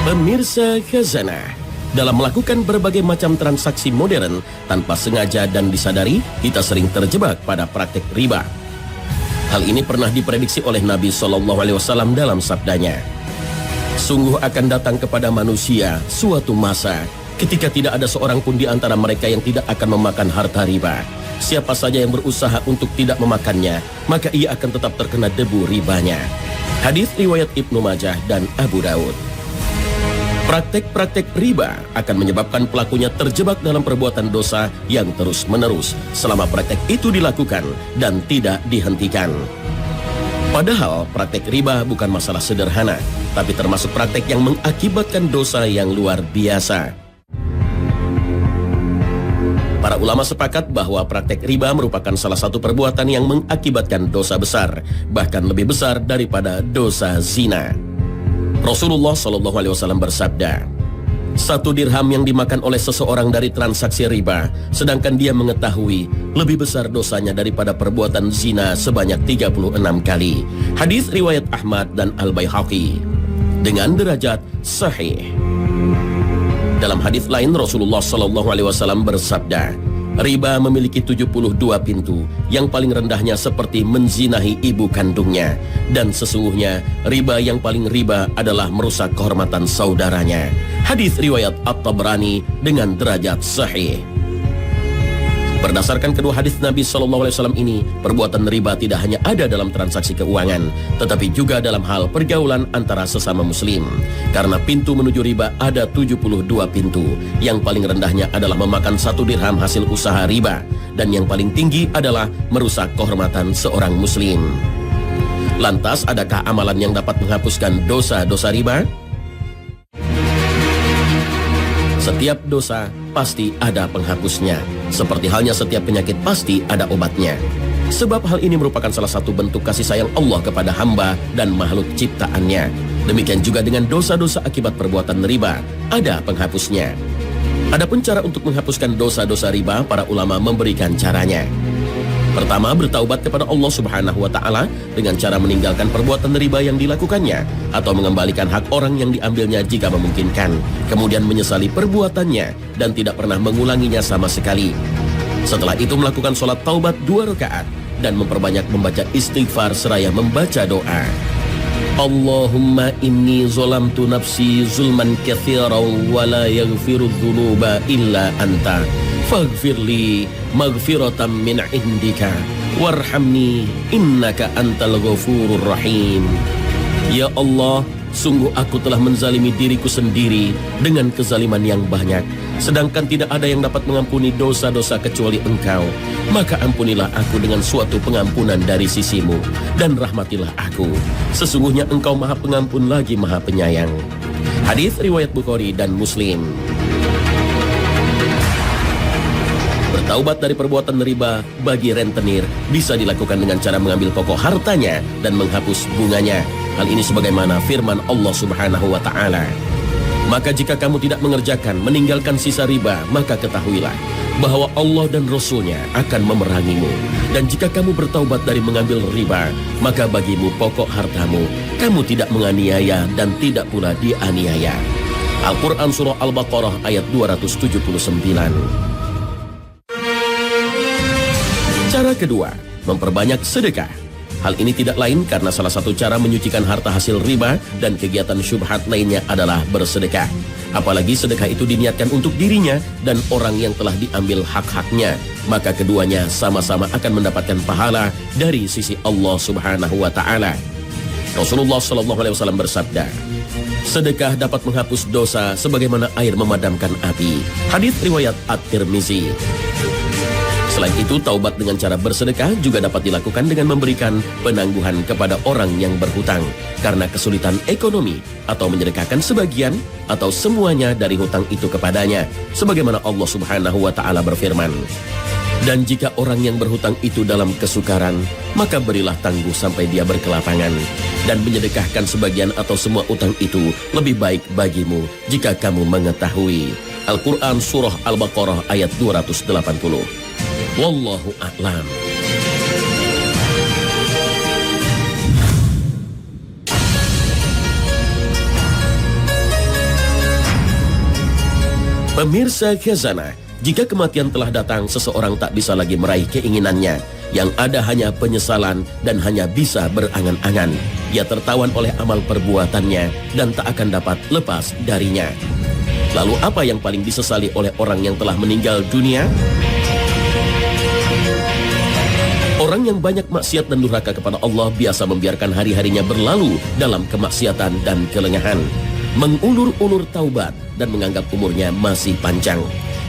Pemirsa Khazanah, dalam melakukan berbagai macam transaksi modern tanpa sengaja dan disadari, kita sering terjebak pada praktek riba. Hal ini pernah diprediksi oleh Nabi SAW dalam sabdanya. Sungguh akan datang kepada manusia suatu masa ketika tidak ada seorang pun di antara mereka yang tidak akan memakan harta riba. Siapa saja yang berusaha untuk tidak memakannya, maka ia akan tetap terkena debu ribanya. Hadis riwayat Ibnu Majah dan Abu Daud. Praktek-praktek riba akan menyebabkan pelakunya terjebak dalam perbuatan dosa yang terus-menerus selama praktek itu dilakukan dan tidak dihentikan. Padahal praktek riba bukan masalah sederhana, tapi termasuk praktek yang mengakibatkan dosa yang luar biasa. Para ulama sepakat bahwa praktek riba merupakan salah satu perbuatan yang mengakibatkan dosa besar, bahkan lebih besar daripada dosa zina. Rasulullah SAW bersabda, 1 dirham yang dimakan oleh seseorang dari transaksi riba, sedangkan dia mengetahui lebih besar dosanya daripada perbuatan zina sebanyak 36 kali. Hadis riwayat Ahmad dan Al-Baihaqi dengan derajat sahih. Dalam hadis lain Rasulullah SAW bersabda, riba memiliki 72 pintu, yang paling rendahnya seperti menzinahi ibu kandungnya, dan sesungguhnya riba yang paling riba adalah merusak kehormatan saudaranya. Hadis riwayat At-Tabrani dengan derajat sahih. Berdasarkan kedua hadis Nabi SAW ini, perbuatan riba tidak hanya ada dalam transaksi keuangan, tetapi juga dalam hal pergaulan antara sesama muslim. Karena pintu menuju riba ada 72 pintu. Yang paling rendahnya adalah memakan 1 dirham hasil usaha riba, dan yang paling tinggi adalah merusak kehormatan seorang muslim. Lantas, adakah amalan yang dapat menghapuskan dosa-dosa riba? Setiap dosa pasti ada penghapusnya. Seperti halnya setiap penyakit pasti ada obatnya. Sebab hal ini merupakan salah satu bentuk kasih sayang Allah kepada hamba dan makhluk ciptaannya. Demikian juga dengan dosa-dosa akibat perbuatan riba, ada penghapusnya. Adapun cara untuk menghapuskan dosa-dosa riba, para ulama memberikan caranya. Pertama, bertaubat kepada Allah Subhanahu wa Ta'ala dengan cara meninggalkan perbuatan riba yang dilakukannya, atau mengembalikan hak orang yang diambilnya jika memungkinkan, kemudian menyesali perbuatannya dan tidak pernah mengulanginya sama sekali. Setelah itu melakukan sholat taubat 2 rakaat dan memperbanyak membaca istighfar seraya membaca doa. Allahumma inni zolamtu nafsi zulman katsiran wa la yaghfiru dzunuba illa anta faghfirli maghfiratan min indika warhamni innaka antal ghafurur rahim. Ya Allah, sungguh aku telah menzalimi diriku sendiri dengan kezaliman yang banyak, sedangkan tidak ada yang dapat mengampuni dosa-dosa kecuali Engkau. Maka ampunilah aku dengan suatu pengampunan dari sisimu, dan rahmatilah aku. Sesungguhnya Engkau Maha Pengampun lagi Maha Penyayang. Hadis riwayat Bukhari dan Muslim. Bertaubat dari perbuatan riba bagi rentenir bisa dilakukan dengan cara mengambil pokok hartanya dan menghapus bunganya. Hal ini sebagaimana firman Allah Subhanahu wa Ta'ala. Maka jika kamu tidak mengerjakan, meninggalkan sisa riba, maka ketahuilah bahwa Allah dan Rasul-Nya akan memerangimu. Dan jika kamu bertaubat dari mengambil riba, maka bagimu pokok hartamu. Kamu tidak menganiaya dan tidak pula dianiaya. Al-Quran Surah Al-Baqarah ayat 279. Cara kedua, memperbanyak sedekah. Hal ini tidak lain karena salah satu cara menyucikan harta hasil riba dan kegiatan syubhat lainnya adalah bersedekah. Apalagi sedekah itu diniatkan untuk dirinya dan orang yang telah diambil hak-haknya, maka keduanya sama-sama akan mendapatkan pahala dari sisi Allah Subhanahu wa Ta'ala. Rasulullah SAW bersabda, sedekah dapat menghapus dosa sebagaimana air memadamkan api. Hadis riwayat At-Tirmizi. Selain itu, taubat dengan cara bersedekah juga dapat dilakukan dengan memberikan penangguhan kepada orang yang berhutang karena kesulitan ekonomi, atau menyedekahkan sebagian atau semuanya dari hutang itu kepadanya, sebagaimana Allah Subhanahu wa Ta'ala berfirman, dan jika orang yang berhutang itu dalam kesukaran, maka berilah tangguh sampai dia berkelapangan, dan menyedekahkan sebagian atau semua utang itu lebih baik bagimu jika kamu mengetahui. Al-Quran Surah Al-Baqarah ayat 280. Wallahu a'lam. Pemirsa Khazanah, jika kematian telah datang, seseorang tak bisa lagi meraih keinginannya. Yang ada hanya penyesalan dan hanya bisa berangan-angan. Ia tertawan oleh amal perbuatannya dan tak akan dapat lepas darinya. Lalu apa yang paling disesali oleh orang yang telah meninggal dunia? Orang yang banyak maksiat dan durhaka kepada Allah biasa membiarkan hari-harinya berlalu dalam kemaksiatan dan kelengahan, mengulur-ulur taubat dan menganggap umurnya masih panjang.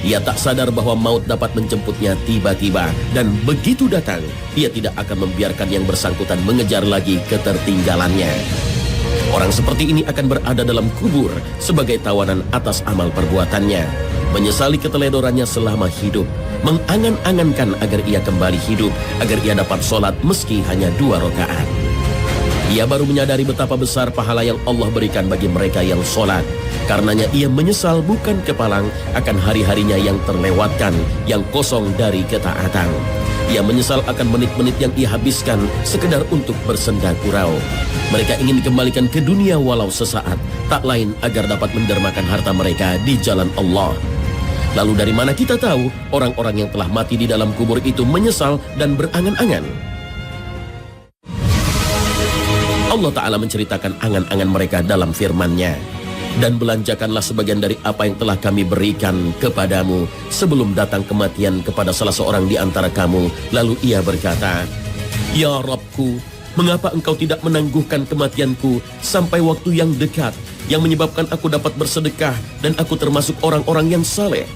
Ia tak sadar bahwa maut dapat menjemputnya tiba-tiba, dan begitu datang, ia tidak akan membiarkan yang bersangkutan mengejar lagi ketertinggalannya. Orang seperti ini akan berada dalam kubur sebagai tawanan atas amal perbuatannya, menyesali keteledorannya selama hidup, mengangan-angankan agar ia kembali hidup, agar ia dapat sholat meski hanya 2 rakaat. Ia baru menyadari betapa besar pahala yang Allah berikan bagi mereka yang sholat. Karenanya ia menyesal bukan kepalang akan hari-harinya yang terlewatkan, yang kosong dari ketaatan. Ia menyesal akan menit-menit yang ia habiskan sekedar untuk bersenda gurau. Mereka ingin dikembalikan ke dunia walau sesaat, tak lain agar dapat mendermakan harta mereka di jalan Allah. Lalu dari mana kita tahu orang-orang yang telah mati di dalam kubur itu menyesal dan berangan-angan? Allah Ta'ala menceritakan angan-angan mereka dalam firman-Nya. Dan belanjakanlah sebagian dari apa yang telah kami berikan kepadamu sebelum datang kematian kepada salah seorang di antara kamu. Lalu ia berkata, Ya Rabbku, mengapa engkau tidak menangguhkan kematianku sampai waktu yang dekat, yang menyebabkan aku dapat bersedekah dan aku termasuk orang-orang yang saleh?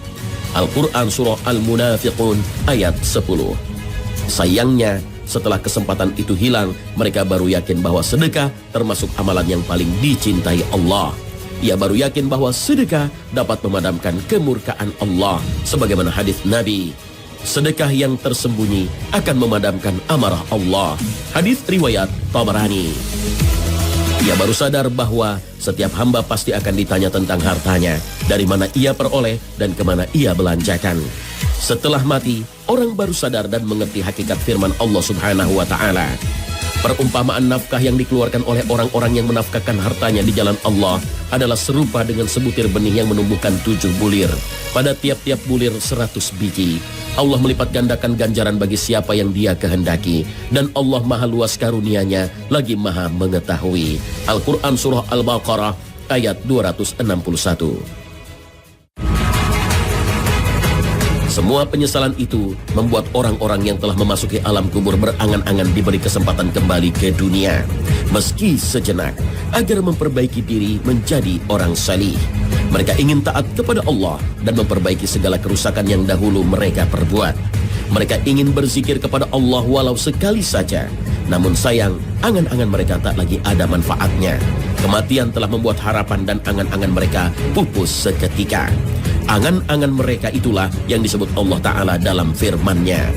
Al-Quran Surah Al-Munafiqun ayat 10. Sayangnya, setelah kesempatan itu hilang, mereka baru yakin bahwa sedekah termasuk amalan yang paling dicintai Allah. Ia baru yakin bahwa sedekah dapat memadamkan kemurkaan Allah. Sebagaimana hadis Nabi, sedekah yang tersembunyi akan memadamkan amarah Allah. Hadis riwayat Tabarani. Ia baru sadar bahwa setiap hamba pasti akan ditanya tentang hartanya, dari mana ia peroleh dan kemana ia belanjakan. Setelah mati, orang baru sadar dan mengerti hakikat firman Allah Subhanahu wa Ta'ala. Perumpamaan nafkah yang dikeluarkan oleh orang-orang yang menafkahkan hartanya di jalan Allah adalah serupa dengan sebutir benih yang menumbuhkan 7 bulir. Pada tiap-tiap bulir 100 biji. Allah melipat gandakan ganjaran bagi siapa yang Dia kehendaki. Dan Allah maha luas karunia-Nya, lagi maha mengetahui. Al-Quran Surah Al-Baqarah ayat 261. Semua penyesalan itu membuat orang-orang yang telah memasuki alam kubur berangan-angan diberi kesempatan kembali ke dunia, meski sejenak, agar memperbaiki diri menjadi orang salih. Mereka ingin taat kepada Allah dan memperbaiki segala kerusakan yang dahulu mereka perbuat. Mereka ingin berzikir kepada Allah walau sekali saja. Namun sayang, angan-angan mereka tak lagi ada manfaatnya. Kematian telah membuat harapan dan angan-angan mereka pupus seketika. Angan-angan mereka itulah yang disebut Allah Ta'ala dalam firman-Nya.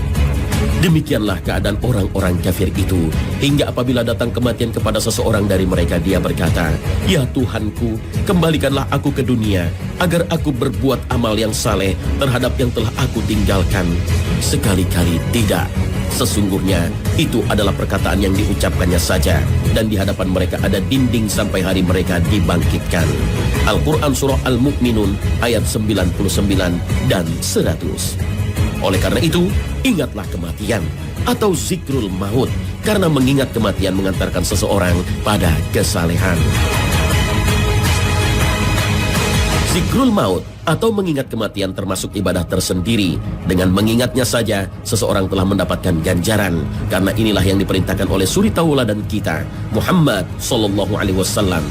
Demikianlah keadaan orang-orang kafir itu, hingga apabila datang kematian kepada seseorang dari mereka, dia berkata, Ya Tuhanku, kembalikanlah aku ke dunia, agar aku berbuat amal yang saleh terhadap yang telah aku tinggalkan. Sekali-kali tidak. Sesungguhnya itu adalah perkataan yang diucapkannya saja, dan di hadapan mereka ada dinding sampai hari mereka dibangkitkan. Al-Quran Surah Al-Mu'minun ayat 99 dan 100. Oleh karena itu, ingatlah kematian atau zikrul maut, karena mengingat kematian mengantarkan seseorang pada kesalehan. Zikrul maut atau mengingat kematian termasuk ibadah tersendiri. Dengan mengingatnya saja, seseorang telah mendapatkan ganjaran, karena inilah yang diperintahkan oleh suri tauladan kita, Muhammad Sallallahu Alaihi Wasallam.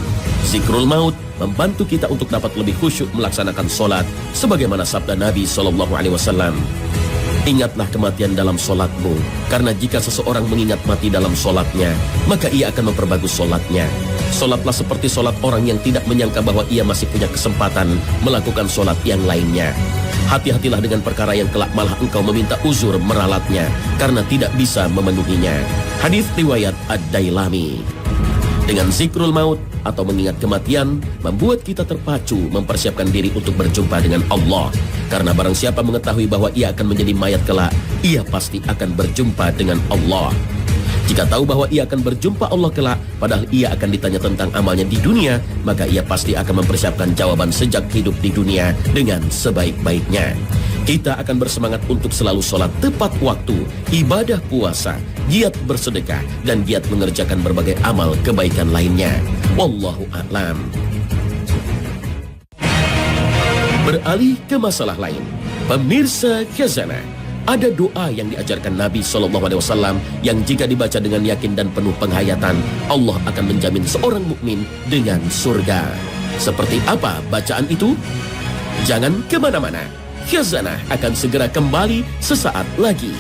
Zikrul maut membantu kita untuk dapat lebih khusyuk melaksanakan sholat, sebagaimana sabda Nabi Sallallahu Alaihi Wasallam. Ingatlah kematian dalam sholatmu, karena jika seseorang mengingat mati dalam sholatnya, maka ia akan memperbagus sholatnya. Sholatlah seperti sholat orang yang tidak menyangka bahwa ia masih punya kesempatan melakukan sholat yang lainnya. Hati-hatilah dengan perkara yang kelak malah engkau meminta uzur meralatnya, karena tidak bisa memenuhinya. Hadis riwayat Ad-Dailami. Dengan zikrul maut atau mengingat kematian, membuat kita terpacu mempersiapkan diri untuk berjumpa dengan Allah. Karena barang siapa mengetahui bahwa ia akan menjadi mayat kelak, ia pasti akan berjumpa dengan Allah. Jika tahu bahwa ia akan berjumpa Allah kelak, padahal ia akan ditanya tentang amalnya di dunia, maka ia pasti akan mempersiapkan jawaban sejak hidup di dunia dengan sebaik-baiknya. Kita akan bersemangat untuk selalu sholat tepat waktu, ibadah puasa, giat bersedekah, dan giat mengerjakan berbagai amal kebaikan lainnya. Wallahu a'lam. Beralih ke masalah lain, pemirsa Khazanah, ada doa yang diajarkan Nabi SAW yang jika dibaca dengan yakin dan penuh penghayatan, Allah akan menjamin seorang mukmin dengan surga. Seperti apa bacaan itu? Jangan kemana-mana. Khazanah akan segera kembali sesaat lagi.